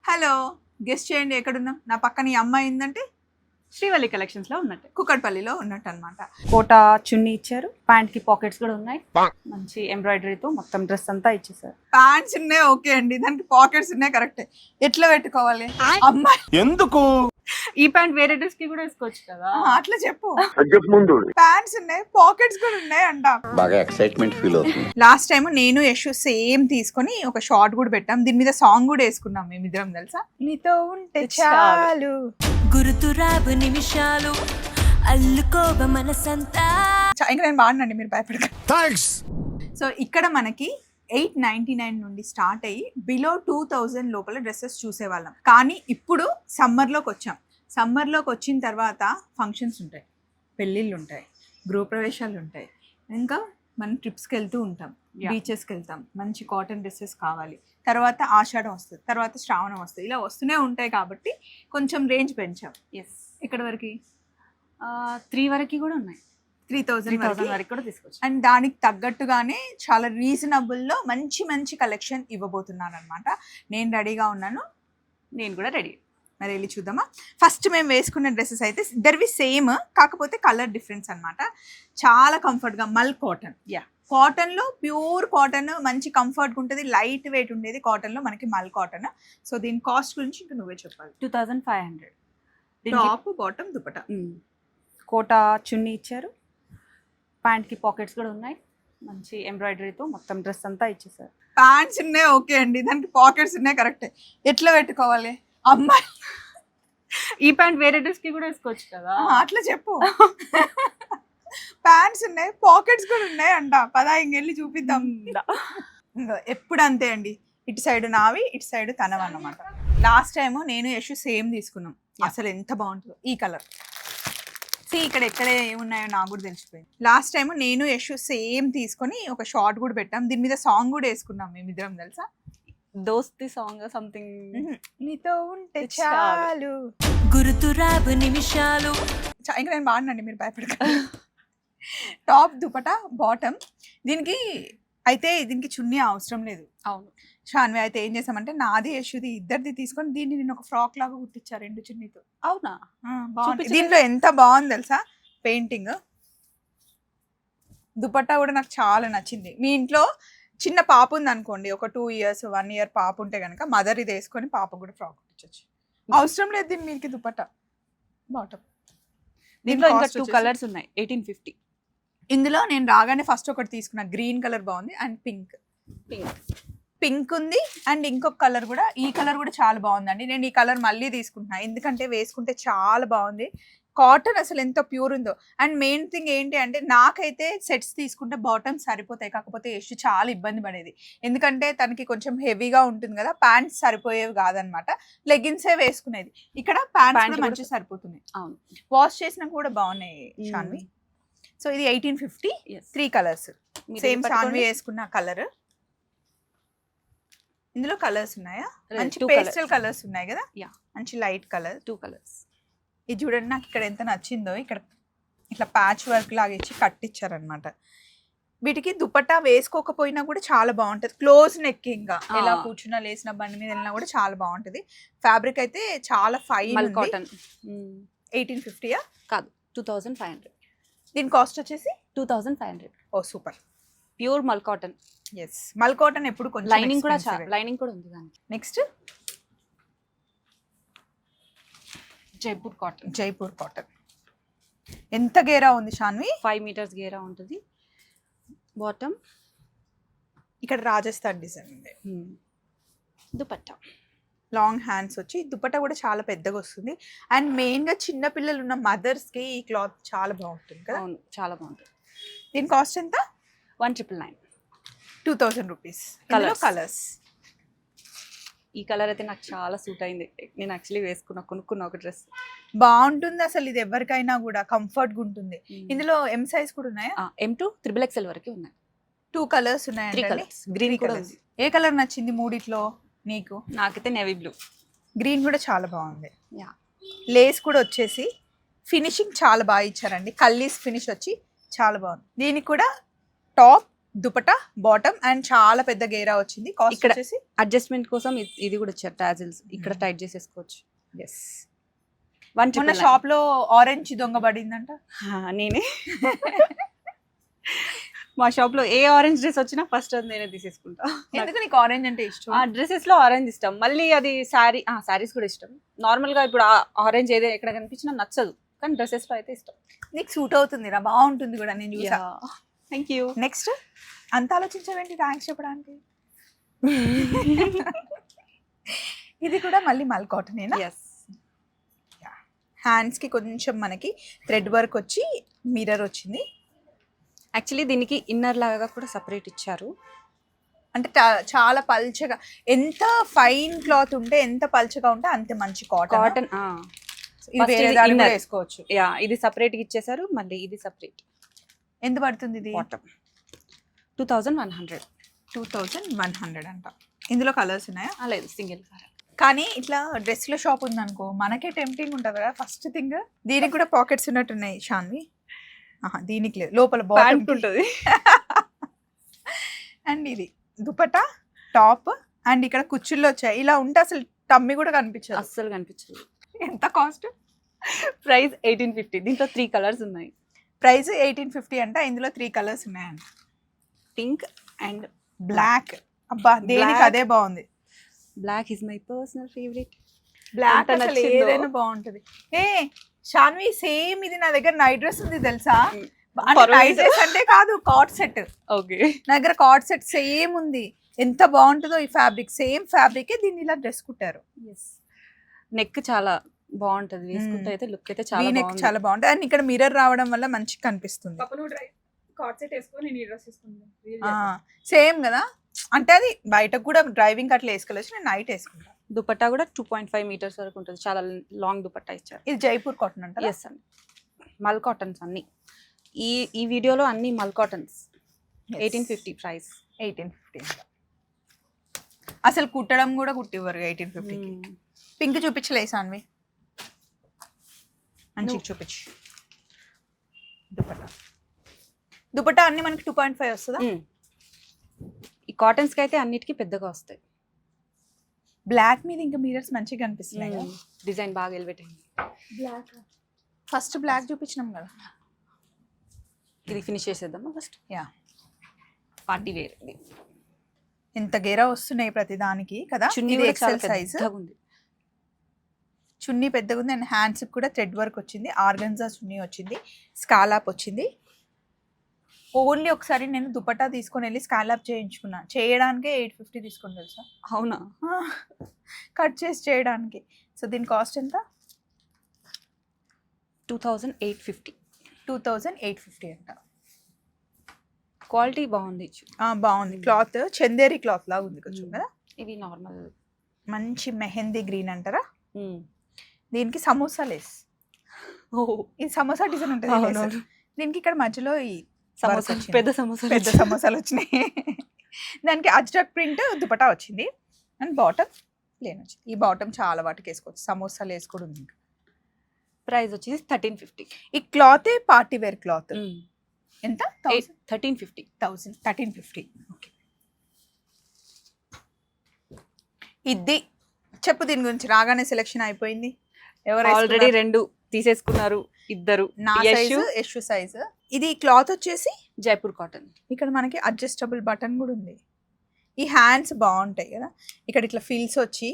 Hello, guest చేయండి ఎక్కడున్నాం. నా పక్కన ఈ అమ్మాయి ఏందంటే శ్రీవల్లి కలెక్షన్స్ లో ఉన్నట్టు కుక్కట్పల్లిలో ఉన్నట్టు అనమాట. కోట చున్నీ ఇచ్చారు, ప్యాంట్ కి పాకెట్స్ కూడా ఉన్నాయి, మంచి ఎంబ్రాయిడరీతో మొత్తం డ్రెస్ అంతా ఇచ్చేసారు. ప్యాంట్స్ ఉన్నాయి ఓకే అండి, దానికి పాకెట్స్ ఉన్నాయి కరెక్టే. ఎట్లా పెట్టుకోవాలి అమ్మాయి? ఎందుకు ఈ ప్యాంట్ వేరే డ్రెస్ కి కూడా వేసుకోవచ్చు కదా. అట్లా చెప్పు. ప్యాంట్స్ ఉన్నాయి, పాకెట్స్ కూడా ఉన్నాయి అంట. బాగా ఎక్సైట్మెంట్ ఫీల్ అవుతుంది. లాస్ట్ టైం నేను యశు సేమ్ తీసుకొని ఒక షార్ట్ కూడా పెట్టాం, దీని మీద సాంగ్ కూడా వేసుకున్నాం మేమిద్దరం తెలుసా. నీతో ఉంటే చాలు గుర్తురావు నిమిషాలు అల్లుకోవ మనసంతా. ఇంకా నేను బాగున్నాండి, మీరు భయపడకండి. సో ఇక్కడ మనకి 899 నుండి స్టార్ట్ అయ్యి బిలో 2000 లోపల డ్రెస్సెస్ చూసేవాళ్ళం. కానీ ఇప్పుడు సమ్మర్లోకి వచ్చాం. సమ్మర్లోకి వచ్చిన తర్వాత ఫంక్షన్స్ ఉంటాయి, పెళ్ళిళ్ళు ఉంటాయి, గృహప్రవేశాలు ఉంటాయి, ఇంకా మనం ట్రిప్స్కి వెళ్తూ ఉంటాం, బీచెస్కి వెళ్తాం, మంచి కాటన్ డ్రెస్సెస్ కావాలి. తర్వాత ఆషాఢం వస్తుంది, తర్వాత శ్రావణం వస్తుంది, ఇలా వస్తూనే ఉంటాయి. కాబట్టి కొంచెం రేంజ్ పెంచాం. ఎస్, ఇక్కడ వరకు 3 వరకు కూడా ఉన్నాయి, 3000 వరకు కూడా తీసుకోవచ్చు. అండ్ దానికి తగ్గట్టుగానే చాలా రీజనబుల్లో మంచి మంచి కలెక్షన్ ఇవ్వబోతున్నాను అనమాట. నేను రెడీగా ఉన్నాను, నేను కూడా రెడీ. మరి వెళ్ళి చూద్దామా. ఫస్ట్ మేము వేసుకున్న డ్రెస్సెస్ అయితే ఇద్దరివి సేమ్, కాకపోతే కలర్ డిఫరెన్స్ అనమాట. చాలా కంఫర్ట్గా మల్ కాటన్. కాటన్లో ప్యూర్ కాటన్, మంచి కంఫర్ట్గా ఉంటుంది, లైట్ వెయిట్ ఉండేది కాటన్లో మనకి మల్ కాటన్. సో దీని కాస్ట్ గురించి ఇంకా నువ్వే చెప్పాలి. 2500. Top bottom dupatta. కోట చున్నీ ఇచ్చారు, ప్యాంట్ కి పాకెట్స్ కూడా ఉన్నాయి, మంచి ఎంబ్రాయిడరీతో మొత్తం డ్రెస్ అంతా ఇచ్చేసారు. ప్యాంట్స్ ఉన్నాయి ఓకే అండి, దానికి పాకెట్స్ ఉన్నాయి కరెక్టే. ఎట్లా పెట్టుకోవాలి అమ్మాయి? ఈ ప్యాంట్ వేరే డ్రెస్ కి కూడా వేసుకోవచ్చు కదా. అట్లా చెప్పు. ప్యాంట్స్ ఉన్నాయి, పాకెట్స్ కూడా ఉన్నాయి అంట. పదా ఇంకెళ్ళి చూపిద్దాం. ఎప్పుడు అంతే అండి, ఇటు సైడ్ నావి, ఇటు సైడ్ తనవి అన్నమాట. లాస్ట్ టైం నేను యశు సేమ్ తీసుకున్నాం, అసలు ఎంత బాగుంటుందో. ఈ కలర్ ఇక్కడ ఎక్కడ ఏమున్నాయో నాకు కూడా తెలిసిపోయింది. లాస్ట్ టైం నేను యశు సేమ్ తీసుకొని ఒక షార్ట్ కూడా పెట్టాం, దీని మీద సాంగ్ కూడా వేసుకున్నాం మేమిద్దరం తెలుసా. దోస్తి సాంగ్ సంథింగ్. నీతో ఉంటే చాలు గుర్తురావు నిమిషాలు. ఇంకా నేను బాగున్నాండి, మీరు భయపడకండి. Top dupatta bottom. దీనికి చున్నీ అవసరం లేదు. అవును, షాన్వి అయితే ఏం చేసామంటే నాది యశుది ఇద్దరిది తీసుకొని దీన్ని నేను ఒక ఫ్రాక్ లాగా కుట్టించారు 2 చున్నీతో. అవునా, బాగుంది. దీంట్లో ఎంత బాగుంది తెలుసా పెయింటింగ్. దుపట్టా కూడా నాకు చాలా నచ్చింది. మీ ఇంట్లో చిన్న పాప ఉంది అనుకోండి, ఒక 2 years 1 year పాప ఉంటే కనుక మదర్ ఇది వేసుకొని పాప కూడా ఫ్రాక్ కుట్టించవచ్చు. అవసరం లేదు దీని మీకు దుపట్టా బాటమ్. దీంట్లో ఇంకా 2 కలర్స్ ఉన్నాయి. 1850. ఇందులో నేను రాగానే ఫస్ట్ ఒకటి తీసుకున్నా, గ్రీన్ కలర్ బాగుంది, అండ్ పింక్ ఉంది, అండ్ ఇంకొక కలర్ కూడా, ఈ కలర్ కూడా చాలా బాగుందండి. నేను ఈ కలర్ మళ్ళీ తీసుకుంటున్నా ఎందుకంటే వేసుకుంటే చాలా బాగుంది. కాటన్ అసలు ఎంత ప్యూర్ ఉందో. అండ్ మెయిన్ థింగ్ ఏంటి అంటే నాకైతే సెట్స్ తీసుకుంటే బాటమ్స్ సరిపోతాయి, కాకపోతే యశు చాలా ఇబ్బంది పడేది ఎందుకంటే తనకి కొంచెం హెవీగా ఉంటుంది కదా, ప్యాంట్స్ సరిపోయేవి కాదనమాట, లెగిన్సే వేసుకునేది. ఇక్కడ ప్యాంట్స్ మంచిగా సరిపోతున్నాయి. అవును, వాష్ చేసినా కూడా బాగున్నాయి షాన్వి. సో ఇది 1850, 3 కలర్స్ సేమ్ షాన్వి వేసుకున్న కలర్. ఇందులో కలర్స్ ఉన్నాయా? మంచి పేస్టల్ కలర్స్ ఉన్నాయి కదా, మంచి లైట్ కలర్. 2 కలర్స్. ఇది చూడండి, నాకు ఇక్కడ ఎంత నచ్చిందో. ఇక్కడ ఇట్లా ప్యాచ్ వర్క్ లాగా ఇచ్చి కట్టించారనమాట. వీటికి దుపట్టా వేసుకోకపోయినా కూడా చాలా బాగుంటుంది, క్లోజ్ నెక్. ఇంకా ఎలా కూర్చున్నా లేసిన బండి మీద వెళ్ళినా కూడా చాలా బాగుంటుంది. ఫ్యాబ్రిక్ అయితే చాలా ఫైన్ కాటన్. 1850 కాదు, 2500. దీని కాస్ట్ వచ్చేసి 2500. ఓ సూపర్, ప్యూర్ మల్ కాటన్. ఎస్, మల్ కాటన్ ఎప్పుడు కొంచెం లైనింగ్ కూడా ఉంది దానికి. Next Jaipur cotton. ఎంత గేరా ఉంది షాన్వి? 5 meters గేరా ఉంటుంది. బాటమ్ ఇక్కడ రాజస్థాన్ డిజైన్ ఉంది. దుపట్టా లాంగ్ హ్యాండ్స్ వచ్చి, దుపట్టా కూడా చాలా పెద్దగా వస్తుంది. అండ్ మెయిన్గా చిన్న పిల్లలు ఉన్న మదర్స్కి ఈ క్లాత్ చాలా బాగుంటుంది కదా. అవును, చాలా బాగుంటుంది. దీని కాస్ట్ ఎంత? 1999. 2000 రూపీస్. కలర్స్. ఈ కలర్ అయితే నాకు చాలా సూట్ అయింది. నేను యాక్చువల్లీ కొనుక్కున్న ఒక డ్రెస్. బాగుంటుంది అసలు, ఇది ఎవరికైనా కూడా కంఫర్ట్గా ఉంటుంది. ఇందులో M size కూడా ఉన్నాయా? M to XXL వరకు ఉన్నాయి. 2 కలర్స్ ఉన్నాయండి. గ్రీన్ కూడా ఉంది. ఏ కలర్ నచ్చింది మూడిట్లో నీకు? నాకైతే నేవీ బ్లూ. గ్రీన్ కూడా చాలా బాగుంది. లేస్ కూడా వచ్చేసి ఫినిషింగ్ చాలా బాగా ఇచ్చారండి, కల్లీస్ ఫినిష్ వచ్చి చాలా బాగుంది. దీనికి కూడా టాప్ దుపట్టా బాటమ్ అండ్ చాలా పెద్ద గేరా వచ్చింది. కాస్ట్ ఇక్కడ వచ్చేసి అడ్జస్ట్మెంట్ కోసం ఇది కూడా ఇచ్చారు టాజిల్స్, ఇక్కడ టైట్ చేసేసుకోవచ్చు. ఎస్. 1 మొన్న షాప్ లో ఆరెంజ్ దొంగ పడిందంట. నేనే మా షాప్ లో ఏ ఆరెంజ్ డ్రెస్ వచ్చినా ఫస్ట్ అది నేనే తీసేసుకుంటా. ఎందుకు నీకు ఆరెంజ్ అంటే ఇష్టం? ఆ డ్రెస్సెస్ లో ఆరెంజ్ ఇష్టం, మళ్ళీ అది శారీస్ కూడా ఇష్టం. నార్మల్ గా ఇప్పుడు ఆరెంజ్ ఏదో ఎక్కడ కనిపించినా నచ్చదు, కానీ డ్రెస్సెస్ లో అయితే ఇష్టం. నీకు సూట్ అవుతుంది రా, బాగుంటుంది కూడా, నేను చూసా. Thank you. నెక్స్ట్ అంత ఆలోచించవేంటి థ్యాంక్స్ చెప్పడానికి? ఇది కూడా మళ్ళీ మల్ కాటనేనా? ఎస్. హ్యాండ్స్ కి కొంచెం మనకి థ్రెడ్ వర్క్ వచ్చి మిర్రర్ వచ్చింది. యాక్చువల్లీ దీనికి ఇన్నర్ లాగా కూడా సపరేట్ ఇచ్చారు. అంటే చాలా పల్చగా, ఎంత ఫైన్ క్లాత్ ఉంటే ఎంత పల్చగా ఉంటే అంతే మంచి కాటన్. ఇది First వేరే ఇది దానికి కూడా inner. వేసుకోవచ్చు. ఇది సపరేట్ గా ఇచ్చేసారు, మళ్ళీ ఇది సపరేట్. ఎంత పడుతుంది ఇది? బాటమ్ 2100. 2100 అంట. ఇందులో కలర్స్ ఉన్నాయా? లేదు, సింగిల్ కలర్. కానీ ఇట్లా డ్రెస్ల షాప్ ఉందనుకో మనకే టెంప్టింగ్ ఉంటుంది కదా ఫస్ట్ థింగ్. దీనికి కూడా పాకెట్స్ ఉన్నట్టున్నాయి షాన్వి. దీనికి లేదు, లోపల బాటమ్ ఉంటుంది. అండ్ ఇది దుపట్టా టాప్ అండ్ ఇక్కడ కుచ్చుల్లో వచ్చాయి. ఇలా ఉంటే అసలు టమ్మి కూడా కనిపించదు, అస్సలు కనిపించదు. ఎంత కాస్ట్? ప్రైస్ 1850. దీంట్లో 3 కలర్స్ ఉన్నాయి. ప్రైస్ 1850 అంట. ఇందులో 3 కలర్స్ ఉన్నాయండి, పింక్ అండ్ బ్లాక్. అబ్బా దేనికి అదే బాగుంది. Black is my personal favourite. Black ఎంత అసలు నచ్చిందో. ఏదైనా బాగుంటది. ఏ షాన్వి సేమ్ ఇది నా దగ్గర నైట్ డ్రెస్ ఉంది తెలుసా? పర్వాలేదు. నైట్ డ్రెస్ అంటే కాదు, కార్డ్ సెట్. ఓకే. నా దగ్గర కార్డ్ సెట్ సేమ్ ఉంది. ఎంత బాగుంటుందో ఈ ఫ్యాబ్రిక్, సేమ్ ఫ్యాబ్రిక్ దీన్ని ఇలా డ్రెస్ కుట్టారు. నెక్ చాలా బాగుంటది, వేసుకుంటే అయితే లుక్ అయితే చాలా నెక్ బాగుంది. చాలా బాగుంటుంది. అండ్ ఇక్కడ మిర్రర్ రావడం వల్ల మంచిగా కనిపిస్తుంది. సేమ్ కదా, అంటే అది బయటకు కూడా డ్రైవింగ్ అట్లా వేసుకోవచ్చు. నేను నైట్ వేసుకుంటాను. దుపట్టా కూడా 2.5 మీటర్స్ వరకు ఉంటుంది, చాలా లాంగ్ దుపట్టా ఇచ్చారు. ఇది జైపూర్ కాటన్ అంట. ఎస్ అండి, మల్ కాటన్స్ అన్ని. ఈ వీడియోలో అన్ని మల్ కాటన్స్. 1850 ప్రైస్. 1850 అసలు కుట్టడం కూడా కుట్టివ్వరు 1850. పింక్ చూపించలే సాన్వి, మంచిగా చూపించు. దుపట్టా అన్ని మనకి 2.5 వస్తుందా? ఈ కాటన్స్ కి అయితే అన్నిటికీ పెద్దగా వస్తాయి. బ్లాక్ మీద ఇంకా మిరర్స్ మంచిగా కనిపిస్తున్నాయి. డిజైన్ బాగా ఎలివేట్ అయింది. బ్లాక్ ఫస్ట్ బ్లాక్ చూపించినాం కదా, ఇది ఫినిష్ చేసేద్దామా ఫస్ట్? యా. Party wear. ఎంత గేరా వస్తున్నాయి ప్రతి దానికి కదా. చున్నీ ఇది కూడా చాలా ఎక్సెల్ సైజ్ పెద్దగా ఉంది. చున్నీ పెద్దగా ఉంది. అండ్ హ్యాండ్స్ కూడా థ్రెడ్ వర్క్ వచ్చింది, ఆర్గన్జా చున్నీ వచ్చింది, స్కాలాప్ వచ్చింది. ఓన్లీ ఒకసారి నేను దుపట్టా తీసుకొని వెళ్ళి స్కాలాప్ చేయించుకున్నా, చేయడానికే 850 తీసుకొని తెలుసా? అవునా? కట్ చేసి చేయడానికి. సో దీని కాస్ట్ ఎంత? 2850. 2850 అంట. క్వాలిటీ బాగుంది. బాగుంది. క్లాత్ చందేరి క్లాత్ లాగా ఉంది కొంచెం కదా. ఇవి నార్మల్ మంచి మెహందీ గ్రీన్ అంటారా. దీనికి సమోసా లేస్. ఇది సమోసా డిజైన్ ఉంటుంది. దీనికి ఇక్కడ మధ్యలో ఈ పెద్ద సమోసాలు వచ్చినాయి. దానికి అజ్రక్ ప్రింట్ దుపట్టా వచ్చింది అండ్ బాటమ్ ప్లేన్ వచ్చింది. ఈ బాటమ్ చాలా వాటికి వేసుకోవచ్చు, సమోసా లేస్ కూడా ఉంది. ప్రైస్ వచ్చేసి 1350. ఈ క్లాత్ పార్టీ వేర్ క్లాత్. ఎంత? 1350. 1350. ఓకే. ఇది చెప్పు, దీని గురించి రాగానే సెలెక్షన్ అయిపోయింది. ఎవరు ఆల్రెడీ 2 తీసేసుకున్నారు, ఇద్దరు. నా సైజు, యశు సైజు. ఇది క్లాత్ వచ్చేసి జైపూర్ కాటన్. ఇక్కడ మనకి అడ్జస్టబుల్ బటన్ కూడా ఉంది. ఈ హ్యాండ్స్ బాగుంటాయి కదా, ఇక్కడ ఇట్లా ఫిల్స్ వచ్చి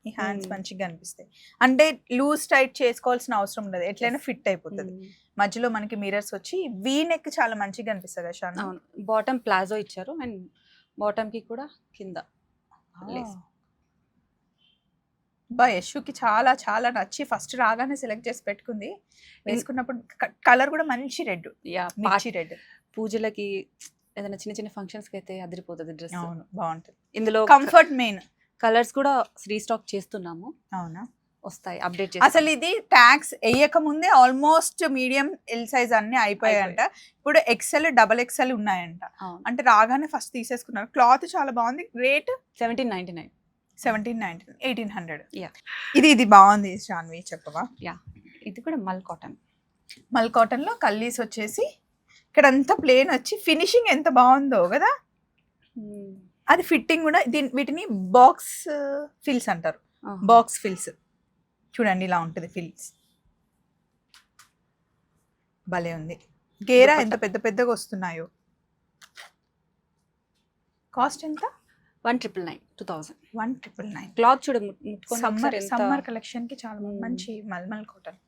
ఈ హ్యాండ్స్ మంచిగా కనిపిస్తాయి. అంటే లూజ్ టైట్ చేసుకోవాల్సిన అవసరం ఉండదు, ఎట్లయినా ఫిట్ అయిపోతుంది. మధ్యలో మనకి మిరర్స్ వచ్చి వీ నెక్ చాలా మంచిగా కనిపిస్తుంది కదా. అవును, బాటమ్ ప్లాజో ఇచ్చారు అండ్ బాటమ్ కి కూడా కింద లేస్. యశుకి చాలా చాలా నచ్చి ఫస్ట్ రాగానే సెలెక్ట్ చేసి పెట్టుకుంది. వేసుకున్నప్పుడు కలర్ కూడా మంచి రెడ్, మంచి రెడ్. పూజలకి ఏదైనా చిన్న చిన్న ఫంక్షన్స్ కి అయితే అదిరిపోతుంది డ్రెస్. అవును, బాగుంటుంది. ఇందులో కంఫర్ట్ మెయిన్. కలర్స్ కూడా రీస్టాక్ చేస్తున్నాము. అవునా? వస్తాయి, అప్డేట్. అసలు ఇది ట్యాక్స్ వేయక ముందే ఆల్మోస్ట్ మీడియం ఎల్ సైజ్ అన్ని అయిపోయాయంట. ఇప్పుడు XL, XXL ఉన్నాయంట. అంటే రాగానే ఫస్ట్ తీసేసుకున్నారు. క్లాత్ చాలా బాగుంది. రేట్ 1799. 1799, 1800. యా. ఇది బాగుంది శాన్వి, చెప్పవా? యా, ఇది కూడా మల్ కాటన్. మల్ కాటన్ లో కల్లీస్ వచ్చేసి ఇక్కడ అంతా ప్లేన్ వచ్చి ఫినిషింగ్ ఎంత బాగుందో కదా. అది ఫిట్టింగ్ కూడా వీటిని బాక్స్ ఫిల్స్ అంటారు. బాక్స్ ఫిల్స్ చూడండి ఇలా ఉంటుంది ఫిల్స్. భలే ఉంది. గేరా ఎంత పెద్ద పెద్దగా వస్తున్నాయో. కాస్ట్ ఎంత? 1999 2000. 1999. క్లాత్ చూడ సమ్మర్ కలెక్షన్ కి చాలా మంచి మల్మల్ కాటన్.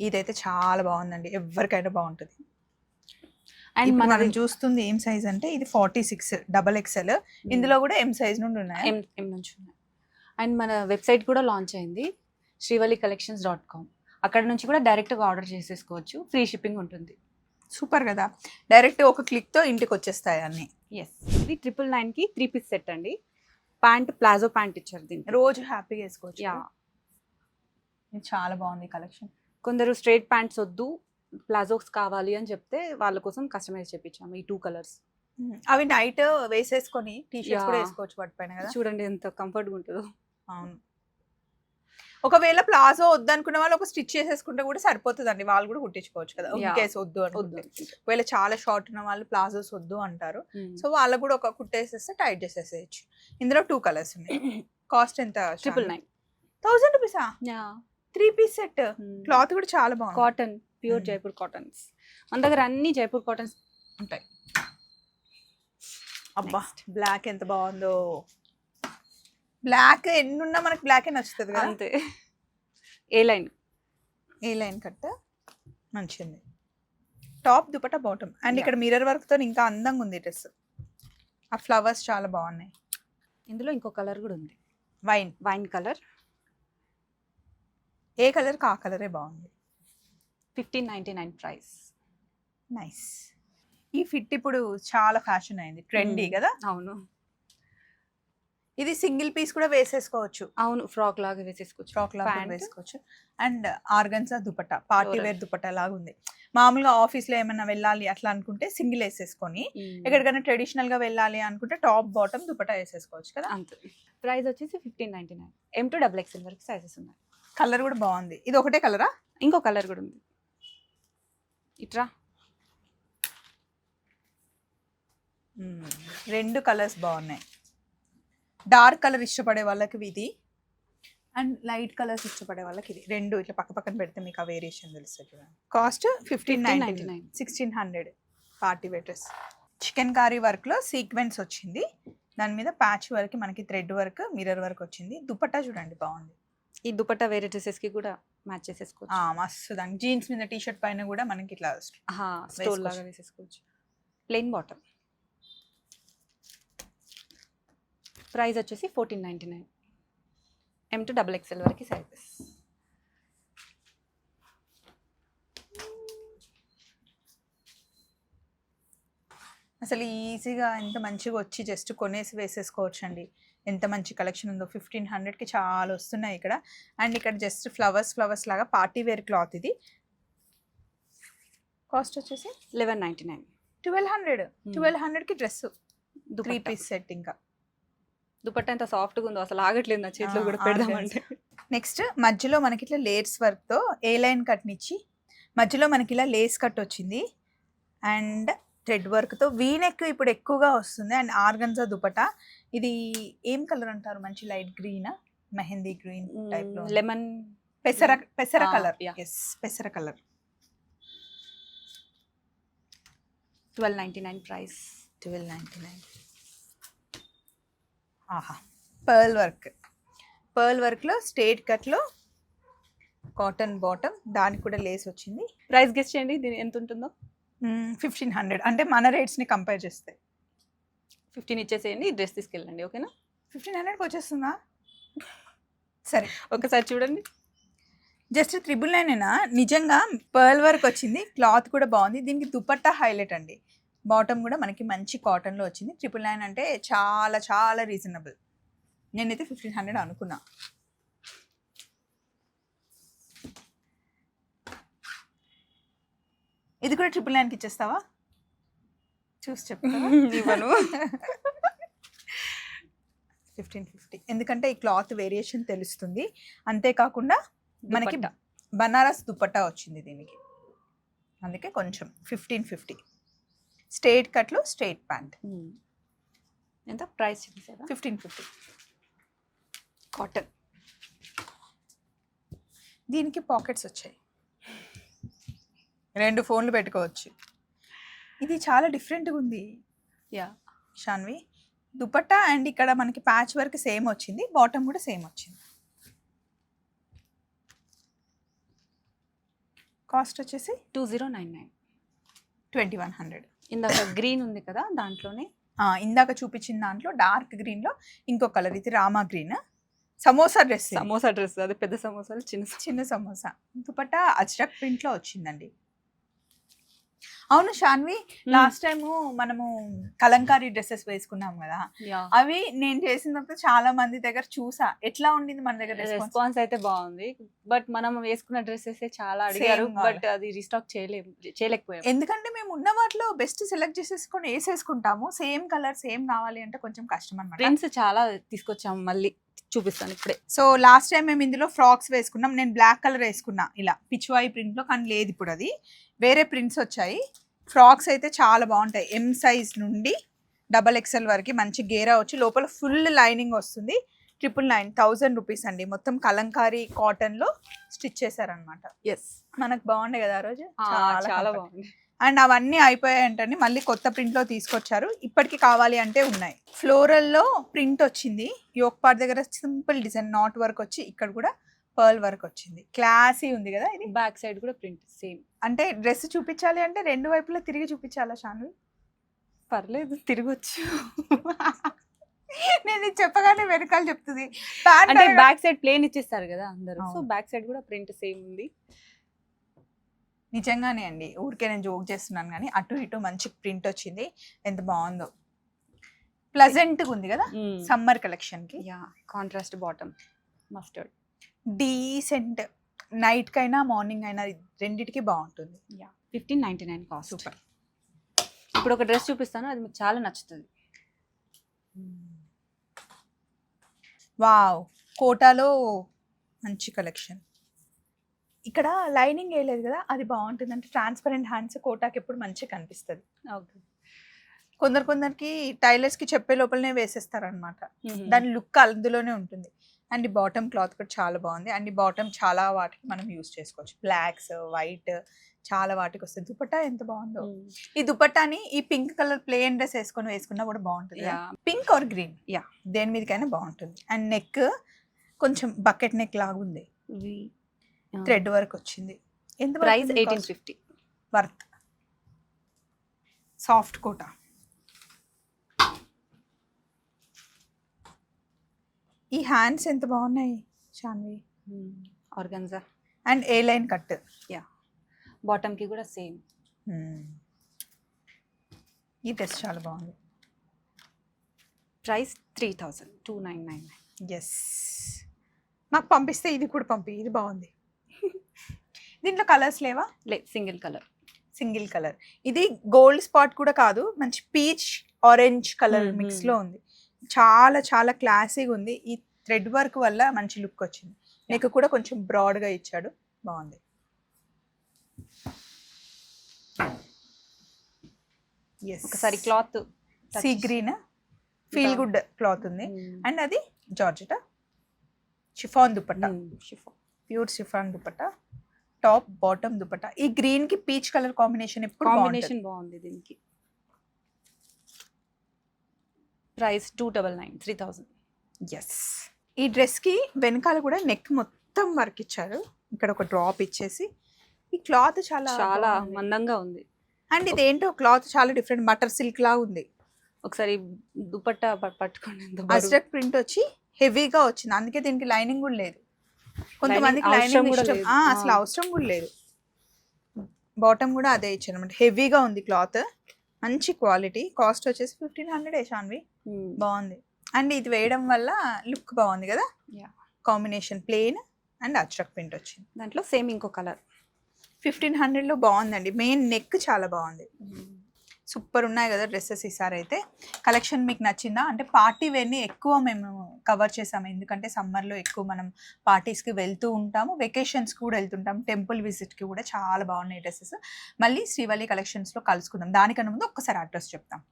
ఇదైతే చాలా బాగుందండి, ఎవరికైనా బాగుంటుంది. అండ్ మనం చూస్తుంది ఏం సైజ్ అంటే ఇది 46 XXL. ఇందులో కూడా ఎం సైజ్ నుండి ఉన్నాయి, ఎం నుంచి ఉన్నాయి. అండ్ మన వెబ్సైట్ కూడా లాంచ్ అయింది, srivallicollections.com. అక్కడ నుంచి కూడా డైరెక్ట్గా ఆర్డర్ చేసేసుకోవచ్చు, ఫ్రీ షిప్పింగ్ ఉంటుంది. సూపర్ కదా, డైరెక్ట్ ఒక క్లిక్తో ఇంటికి వచ్చేస్తాయి అన్ని. ఎస్, ఇది 999కి 3 పీస్ సెట్ అండి. ప్యాంట్ ప్లాజో ప్యాంట్ ఇచ్చారు దీనికి, రోజు హ్యాపీగా వేసుకోవచ్చు. యా, ఇది చాలా బాగుంది కలెక్షన్. కొందరు స్ట్రైట్ ప్యాంట్స్ వద్దు ప్లాజోస్ కావాలి అని చెప్తే వాళ్ళ కోసం కస్టమైజ్ చేపించాము ఈ 2 కలర్స్. అవి నైట్ వేసేసుకొని టీ-షర్ట్స్ కూడా వేసుకోవచ్చు వాటిపైన కదా. చూడండి ఎంత కంఫర్ట్గా ఉంటుందో. అవును, ఒకవేళ ప్లాజో వద్దు అనుకున్న వాళ్ళు ఒక స్టిచ్ చేసేసుకుంటే కూడా సరిపోతుందండి, వాళ్ళు కూడా కుట్టించుకోవచ్చు కదా. ఇన్ కేసు వద్దు అనుకుంటే, ఒకవేళ చాలా షార్ట్ ఉన్న వాళ్ళు ప్లాజోస్ వద్దు అంటారు, సో వాళ్ళకు కూడా ఒక కుట్టేసేస్తే టైట్ చేసేసేయచ్చు. ఇందులో 2 కలర్స్ ఉన్నాయి. కాస్ట్ ఎంత? 999. 1000 రూపీసా? 3 పీస్ సెట్. క్లాత్ కూడా చాలా బాగుంది, కాటన్, ప్యూర్ జైపూర్ కాటన్స్. మన దగ్గర అన్ని జైపూర్ కాటన్స్ ఉంటాయి. అబ్బా, బ్లాక్ ఎంత బాగుందో. బ్లాక్ ఎన్నున్నా మనకి బ్లాకే నచ్చుతుంది కదా. అంతే. ఏ లైన్ కట్ మంచిది. Top dupatta bottom. అండ్ ఇక్కడ మిర్రర్ వర్క్ తో ఇంకా అందంగా ఉంది డ్రెస్. ఆ ఫ్లవర్స్ చాలా బాగున్నాయి. ఇందులో ఇంకో కలర్ కూడా ఉంది, వైన్ కలర్. ఏ కలర్ కా కలరే బాగుంది. 1599 ప్రైస్. నైస్. ఈ ఫిట్ ఇప్పుడు చాలా ఫ్యాషన్ అయింది, ట్రెండీ కదా. అవును, ఇది సింగిల్ పీస్ కూడా వేసేసుకోవచ్చు. అవును, ఫ్రాక్ లాగా వేసుకోవచ్చు. And organza dupatta, party wear dupatta లాగా ఉంది. మామూలుగా ఆఫీస్ లో ఏమైనా వెళ్ళాలి అట్లా అనుకుంటే సింగిల్ వేసేసుకొని, ఎక్కడికైనా ట్రెడిషనల్ గా వెళ్ళాలి అనుకుంటే టాప్ బాటమ్ దుపట్టా వేసేసుకోవచ్చు కదా. అంతే. ప్రైస్ వచ్చేసి 1599. M to XXL వరకు సైజెస్ ఉన్నాయి. కలర్ కూడా బాగుంది. ఇది ఒకటే కలరా? ఇంకో కలర్ కూడా ఉంది. ఇట్రా, 2 కలర్స్ బాగున్నాయి. డార్క్ కలర్ ఇష్టపడే వాళ్ళకి ఇది, అండ్ లైట్ కలర్స్ ఇష్టపడే వాళ్ళకి ఇది. 2 ఇట్లా పక్క పక్కన పెడితే మీకు ఆ వేరియేషన్ తెలుస్తుంది. Cost 1599. 1600 party wear dress. Chikankari work లో సీక్వెన్స్ వచ్చింది, దాని మీద ప్యాచ్ వర్క్, మనకి థ్రెడ్ వర్క్, మిర్రర్ వర్క్ వచ్చింది. దుపట్టా చూడండి బాగుంది. ఈ దుపట్టా వేరే డ్రెస్సెస్ కి కూడా మ్యాచ్ చేసేసుకోవచ్చు. మస్తు. దానికి జీన్స్ మీద టీ షర్ట్ పైన కూడా మనకి ఇట్లా స్టోల్ లాగా వేసేసుకోవచ్చు. Plain bottom. ప్రైస్ వచ్చేసి 1499. M to XXL వరకు సైజెస్. అసలు ఈజీగా ఎంత మంచిగా వచ్చి జస్ట్ కొనేసి వేసేసుకోవచ్చు అండి. ఎంత మంచి కలెక్షన్ ఉందో. 1500కి చాలా వస్తున్నాయి ఇక్కడ. అండ్ ఇక్కడ జస్ట్ ఫ్లవర్స్ లాగా పార్టీ వేర్ క్లాత్. ఇది కాస్ట్ వచ్చేసి 1199. 1200కి డ్రెస్ 3 పీస్ సెట్. ఇంకా దుపట్టా ఎంత సాఫ్ట్గా ఉందో, అసలు ఆగట్లేదు నా చేతిలో కూడా పెడదామంటే. నెక్స్ట్ మధ్యలో మనకి ఇట్లా లేయర్స్ వర్క్తో ఏ లైన్ కట్నిచ్చి మధ్యలో మనకి ఇలా లేస్ కట్ వచ్చింది. అండ్ థ్రెడ్ వర్క్తో వీనెక్ ఇప్పుడు ఎక్కువగా వస్తుంది. And organza dupatta. ఇది ఏం కలర్ అంటారు? మంచి light green, mehndi green type లో, లెమన్, పెసర కలర్. ఎస్, పెసర కలర్. 1299 ప్రైస్. 1299. ఆహా, పర్ల్ వర్క్లో స్ట్రేట్ కట్లో కాటన్ బాటమ్, దానికి కూడా లేస్ వచ్చింది. ప్రైస్ గెస్ చేయండి దీని ఎంత ఉంటుందో. 1500 అంటే మన రేట్స్ని కంపేర్ చేస్తే 15 ఇచ్చేసేయండి, ఈ డ్రెస్ తీసుకెళ్ళండి. ఓకేనా? 1500కి వచ్చేస్తుందా? సరే, ఒకసారి చూడండి. జస్ట్ 999. నిజంగా పర్ల్ వర్క్ వచ్చింది, క్లాత్ కూడా బాగుంది. దీనికి దుపట్టా హైలైట్ అండి. బాటమ్ కూడా మనకి మంచి కాటన్లో వచ్చింది. 999 అంటే చాలా చాలా రీజనబుల్. నేనైతే 1500 అనుకున్నా. ఇది కూడా 999కి ఇచ్చేస్తావా? చూసి చెప్తావా? ఇవ్వను. 1550. ఎందుకంటే ఈ క్లాత్ వేరియేషన్ తెలుస్తుంది. అంతేకాకుండా మనకి బనారస్ దుపట్టా వచ్చింది దీనికి. అందుకే కొంచెం 1550. స్ట్రైట్ కట్లో స్ట్రైట్ ప్యాంట్ ఎంత ప్రైస్ చూసారా? 1550. కాటన్. దీనికి పాకెట్స్ వచ్చాయి, 2 ఫోన్లు పెట్టుకోవచ్చు. ఇది చాలా డిఫరెంట్గా ఉంది యా. షాన్వి. దుపట్టా అండ్ ఇక్కడ మనకి ప్యాచ్ వర్క్ సేమ్ వచ్చింది, బాటమ్ కూడా సేమ్ వచ్చింది. కాస్ట్ వచ్చేసి 2099. 2100. ఇందాక గ్రీన్ ఉంది కదా దాంట్లోనే. ఇందాక చూపించిన దాంట్లో డార్క్ గ్రీన్లో ఇంకో కలర్, ఇది Rama green. Samosa dress, samosa dress, అది పెద్ద సమోసాలు చిన్న సమోసా. దుపట్టా అజ్రక్ ప్రింట్లో వచ్చిందండి. అవును షాన్వి, లాస్ట్ టైము మనము కలంకారీ డ్రెస్సెస్ వేసుకున్నాం కదా, అవి నేను చేసినప్పుడు చాలా మంది దగ్గర చూసా. ఎట్లా ఉండింది మన దగ్గర రెస్పాన్స్? అయితే బాగుంది, బట్ మనం వేసుకున్న డ్రెస్సెస్ చాలా అడిగారు, బట్ అది రీస్టాక్ చేయలేకపోయాం. ఎందుకంటే మేము ఉన్న వాటిలో బెస్ట్ సెలెక్ట్ చేసేసుకొని వేసేసుకుంటాము. సేమ్ కలర్ సేమ్ కావాలి అంటే కొంచెం కష్టం అన్నమాట. ప్రింట్స్ చాలా తీసుకొచ్చాము, మళ్ళీ చూపిస్తాను ఇప్పుడే. సో లాస్ట్ టైం మేము ఇందులో ఫ్రాక్స్ వేసుకున్నాం. నేను బ్లాక్ కలర్ వేసుకున్నా ఇలా పిచ్వాయి ప్రింట్లో, కానీ లేదు ఇప్పుడు అది వేరే ప్రింట్స్ వచ్చాయి. ఫ్రాక్స్ అయితే చాలా బాగుంటాయి. ఎం సైజ్ నుండి XXL వరకు మంచి గేరా వచ్చి లోపల ఫుల్ లైనింగ్ వస్తుంది. 999, 1000 రూపీస్ అండి. మొత్తం కలంకారీ కాటన్ లో స్టిచ్ చేశారనమాట. ఎస్, మనకు బాగుండే కదా ఆ రోజు, చాలా బాగుంది. అండ్ అవన్నీ అయిపోయాయంటని మళ్ళీ కొత్త ప్రింట్లో తీసుకొచ్చారు. ఇప్పటికి కావాలి అంటే ఉన్నాయి. ఫ్లోరల్లో ప్రింట్ వచ్చింది, యోక్ పార్ట్ దగ్గర సింపుల్ డిజైన్ నాట్ వర్క్ వచ్చి ఇక్కడ కూడా పర్ల్ వర్క్ వచ్చింది. క్లాసీ ఉంది కదా ఇది. బ్యాక్ సైడ్ కూడా ప్రింట్ సేమ్. అంటే డ్రెస్ చూపించాలి అంటే 2 వైపులా తిరిగి చూపించాలా షాన్వి? పర్లేదు, తిరగొచ్చు. నేను ఇది చెప్పగానే వెనకాల చెప్తుంది. అంటే బ్యాక్ సైడ్ ప్లేన్ ఇచ్చేస్తారు కదా అందరూ, సో బ్యాక్ సైడ్ కూడా ప్రింట్ సేమ్ ఉంది. నిజంగానే అండి, ఊరికే నేను జోక్ చేస్తున్నాను కానీ అటు ఇటు మంచి ప్రింట్ వచ్చింది. ఎంత బాగుందో, ప్లజెంట్గా ఉంది కదా సమ్మర్ కలెక్షన్కి. Yeah, contrast bottom, mustard, decent. నైట్కైనా మార్నింగ్ అయినా రెండిటికి బాగుంటుంది. Yeah, 1599 cost. సూపర్. ఇప్పుడు ఒక డ్రెస్ చూపిస్తాను, అది మీకు చాలా నచ్చుతుంది. వావ్, కోటాలో మంచి కలెక్షన్. ఇక్కడ లైనింగ్ వేయలేదు కదా, అది బాగుంటుంది. అంటే ట్రాన్స్పరెంట్ హ్యాండ్స్ కోటాకి ఎప్పుడు మంచిగా కనిపిస్తుంది. ఓకే. కొందరికి టైలర్స్కి చెప్పే లోపలనే వేసేస్తారనమాట. దాని లుక్ అందులోనే ఉంటుంది. అండ్ ఈ బాటమ్ క్లాత్ కూడా చాలా బాగుంది. అండ్ ఈ బాటమ్ చాలా వాటికి మనం యూస్ చేసుకోవచ్చు. బ్లాక్స్, వైట్ చాలా వాటికి వస్తుంది. దుపట్టా ఎంత బాగుందో. ఈ దుపట్టాని ఈ పింక్ కలర్ ప్లెయిన్ డ్రెస్ వేసుకున్నా కూడా బాగుంటుంది. పింక్ ఆర్ గ్రీన్, యా, దేని మీదకైనా బాగుంటుంది. అండ్ నెక్ కొంచెం బకెట్ నెక్ లాగా ఉంది, థ్రెడ్ వర్క్ వచ్చింది. ఎంత ప్రైస్? 1850. వర్త్. సాఫ్ట్ కోటా. ఈ హ్యాండ్స్ ఎంత బాగున్నాయి Shanvi. Organza and A line cut. Yeah, bottom కి కూడా సేమ్. ఈ డ్రెస్ చాలా బాగుంది. ప్రైస్ 3299. ఎస్, మాకు పంపిస్తే ఇది కూడా పంపి, ఇది బాగుంది. దీంట్లో కలర్స్ లేవా? Single colour. Single colour. ఇది గోల్డ్ స్పాట్ కూడా కాదు, మంచి పీచ్ ఆరెంజ్ కలర్ మిక్స్ లో ఉంది. చాలా చాలా క్లాసీగా ఉంది. ఈ థ్రెడ్ వర్క్ వల్ల మంచి లుక్ వచ్చింది. నెక్ కూడా కొంచెం బ్రాడ్ గా ఇచ్చాడు, బాగుంది. ఒకసారి cloth sea green feel good cloth ఉంది. అండ్ అది georgette chiffon dupatta, pure chiffon dupatta, top bottom dupatta. ఈ గ్రీన్ కి పీచ్ కలర్ కాంబినేషన్ ఎప్పుడు కాంబినేషన్ బాగుంది దీనికి. ప్రైస్ 299, 3000. ఎస్, ఈ డ్రెస్ కి వెనకాల కూడా నెక్ మొత్తం వర్క్ ఇచ్చారు. ఇక్కడ ఒక డ్రాప్ ఇచ్చేసి ఈ క్లాత్ చాలా చాలా మందంగా ఉంది. అండ్ ఇదేంటో క్లాత్ చాలా డిఫరెంట్, బటర్ సిల్క్ లా ఉంది. ఒకసారి దుపట్టా పట్టుకోండి. అజ్రక్ ప్రింట్ వచ్చి హెవీగా వచ్చింది, అందుకే దీనికి లైనింగ్ కూడా లేదు. కొంతమందికి లైనింగ్ ఇష్టం, అసలు అవసరం కూడా లేదు. బాటమ్ కూడా అదే ఇచ్చారు అనమాట. హెవీగా ఉంది క్లాత్, మంచి క్వాలిటీ. కాస్ట్ వచ్చేసి 1500 షాన్వి. బాగుంది. అండ్ ఇది వేయడం వల్ల లుక్ బాగుంది కదా, combination plain and ajrak print వచ్చింది. దాంట్లో సేమ్ ఇంకో కలర్. 1500లో బాగుందండి. మెయిన్ నెక్ చాలా బాగుంది. సూపర్ ఉన్నాయి కదా డ్రెస్సెస్ ఈసారి అయితే. కలెక్షన్ మీకు నచ్చిందా? అంటే పార్టీ వేర్ని ఎక్కువ మేము కవర్ చేసాము, ఎందుకంటే సమ్మర్లో ఎక్కువ మనం పార్టీస్కి వెళ్తూ ఉంటాము, వెకేషన్స్కి కూడా వెళ్తుంటాము, టెంపుల్ విజిట్కి కూడా చాలా బాగున్నాయి డ్రెస్సెస్. మళ్ళీ శ్రీవల్లి కలెక్షన్స్లో కలుసుకుందాం. దానికన్నా ముందు ఒక్కసారి అడ్రస్ చెప్తాం.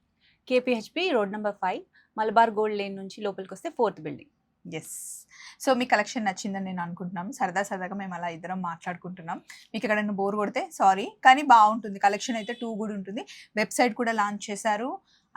KPHB road number 5, Malabar Gold lane నుంచి లోపలికి వస్తే 4th బిల్డింగ్. ఎస్. సో మీ కలెక్షన్ నచ్చిందని నేను అనుకుంటున్నాను. సరదాగా మేము అలా ఇద్దరం మాట్లాడుకుంటున్నాం. మీకు ఎక్కడైనా బోర్ కొడితే సారీ, కానీ బాగుంటుంది కలెక్షన్ అయితే, టూ గుడ్ ఉంటుంది. వెబ్సైట్ కూడా లాంచ్ చేశారు.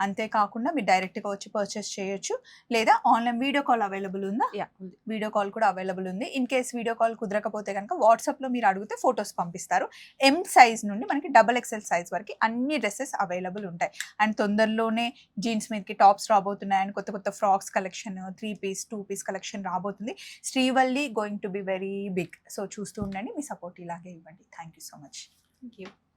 అంతేకాకుండా మీరు డైరెక్ట్గా వచ్చి పర్చేస్ చేయొచ్చు, లేదా ఆన్లైన్ వీడియో కాల్ అవైలబుల్ ఉందా? ఉంది. వీడియో కాల్ కూడా అవైలబుల్ ఉంది. ఇన్ కేస్ వీడియో కాల్ కుదరకపోతే కనుక వాట్సాప్లో మీరు అడిగితే ఫొటోస్ పంపిస్తారు. ఎం సైజ్ నుండి మనకి XXL సైజ్ వరకు అన్ని డ్రెస్సెస్ అవైలబుల్ ఉంటాయి. అండ్ తొందరలోనే జీన్స్ మీదకి టాప్స్ రాబోతున్నాయి, అండ్ కొత్త frocks collection, 3 piece 2 piece collection రాబోతుంది. Srivalli going to be very big. So చూస్తూ ఉండండి, మీ సపోర్ట్ ఇలాగే ఇవ్వండి. Thank you so much. Thank you.